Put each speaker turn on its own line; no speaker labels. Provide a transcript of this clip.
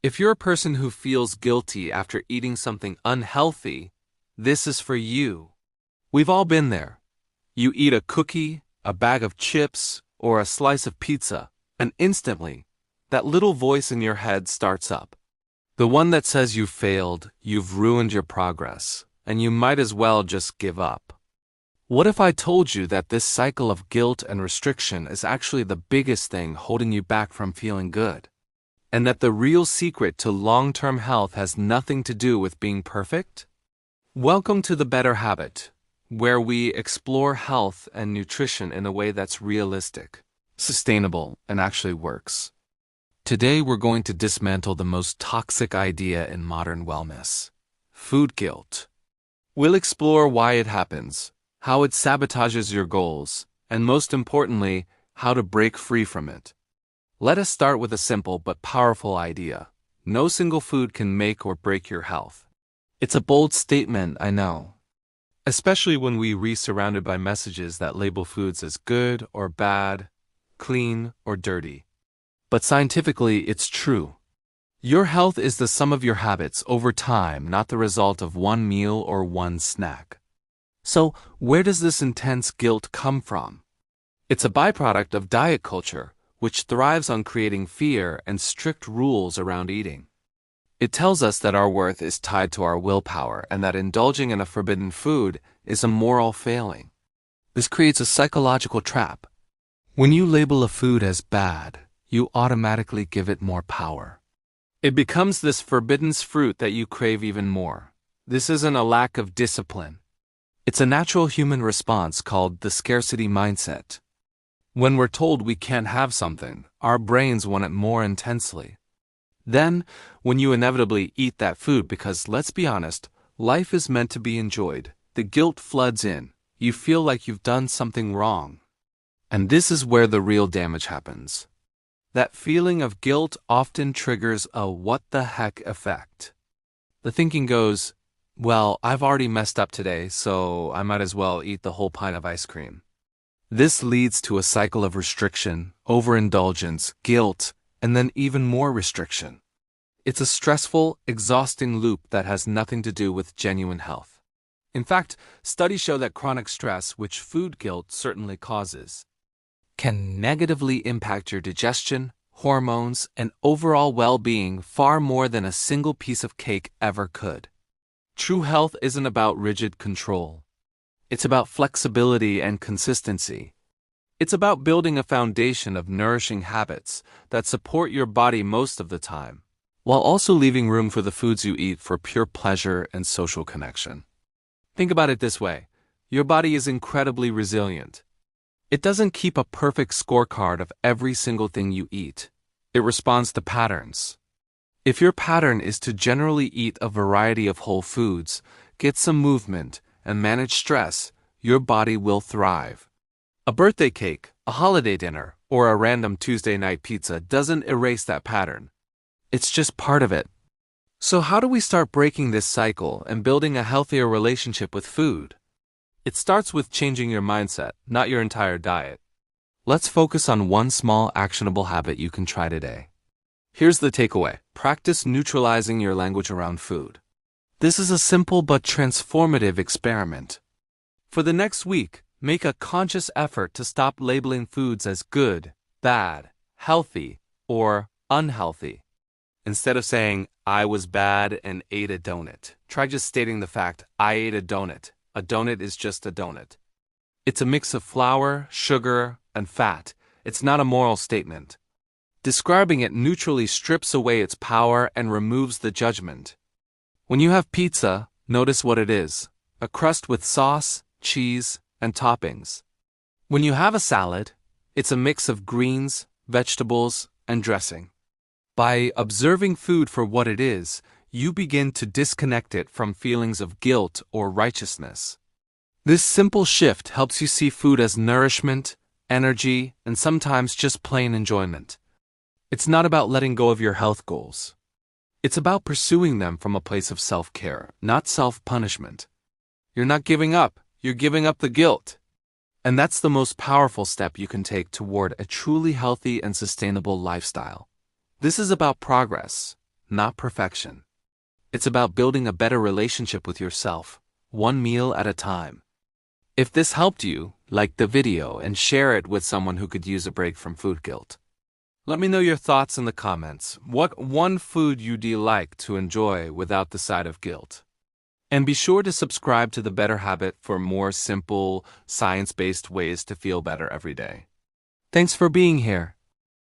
If you're a person who feels guilty after eating something unhealthy, this is for you. We've all been there. You eat a cookie, a bag of chips, or a slice of pizza, and instantly, that little voice in your head starts up. The one that says you failed, you've ruined your progress, and you might as well just give up. What if I told you that this cycle of guilt and restriction is actually the biggest thing holding you back from feeling good? And that the real secret to long-term health has nothing to do with being perfect? Welcome to The Better Habit, where we explore health and nutrition in a way that's realistic, sustainable, and actually works. Today we're going to dismantle the most toxic idea in modern wellness: food guilt. We'll explore why it happens, how it sabotages your goals, and most importantly, how to break free from it. Let us start with a simple but powerful idea. No single food can make or break your health. It's a bold statement, I know, especially when we're surrounded by messages that label foods as good or bad, clean or dirty. But scientifically, it's true. Your health is the sum of your habits over time, not the result of one meal or one snack. So, where does this intense guilt come from? It's a byproduct of diet culture, which thrives on creating fear and strict rules around eating. It tells us that our worth is tied to our willpower and that indulging in a forbidden food is a moral failing. This creates a psychological trap. When you label a food as bad, you automatically give it more power. It becomes this forbidden fruit that you crave even more. This isn't a lack of discipline. It's a natural human response called the scarcity mindset. When we're told we can't have something, our brains want it more intensely. Then, when you inevitably eat that food because, let's be honest, life is meant to be enjoyed, the guilt floods in. You feel like you've done something wrong. And this is where the real damage happens. That feeling of guilt often triggers a what the heck effect. The thinking goes, well, I've already messed up today, so I might as well eat the whole pint of ice cream. This leads to a cycle of restriction, overindulgence, guilt, and then even more restriction. It's a stressful, exhausting loop that has nothing to do with genuine health. In fact, studies show that chronic stress, which food guilt certainly causes, can negatively impact your digestion, hormones, and overall well-being far more than a single piece of cake ever could. True health isn't about rigid control. It's about flexibility and consistency. It's about building a foundation of nourishing habits that support your body most of the time, while also leaving room for the foods you eat for pure pleasure and social connection. Think about it this way. Your body is incredibly resilient. It doesn't keep a perfect scorecard of every single thing you eat. It responds to patterns. If your pattern is to generally eat a variety of whole foods, get some movement, and manage stress, your body will thrive. A birthday cake, a holiday dinner, or a random Tuesday night pizza doesn't erase that pattern. It's just part of it. So how do we start breaking this cycle and building a healthier relationship with food? It starts with changing your mindset, not your entire diet. Let's focus on one small actionable habit you can try today. Here's the takeaway. Practice neutralizing your language around food. This is a simple but transformative experiment. For the next week, make a conscious effort to stop labeling foods as good, bad, healthy, or unhealthy. Instead of saying, I was bad and ate a donut, try just stating the fact, I ate a donut. A donut is just a donut. It's a mix of flour, sugar, and fat. It's not a moral statement. Describing it neutrally strips away its power and removes the judgment. When you have pizza, notice what it is: a crust with sauce, cheese, and toppings. When you have a salad, it's a mix of greens, vegetables, and dressing. By observing food for what it is, you begin to disconnect it from feelings of guilt or righteousness. This simple shift helps you see food as nourishment, energy, and sometimes just plain enjoyment. It's not about letting go of your health goals. It's about pursuing them from a place of self-care, not self-punishment. You're not giving up, you're giving up the guilt. And that's the most powerful step you can take toward a truly healthy and sustainable lifestyle. This is about progress, not perfection. It's about building a better relationship with yourself, one meal at a time. If this helped you, like the video and share it with someone who could use a break from food guilt. Let me know your thoughts in the comments. What one food you like to enjoy without the side of guilt? And be sure to subscribe to The Better Habit for more simple, science-based ways to feel better every day. Thanks for being here.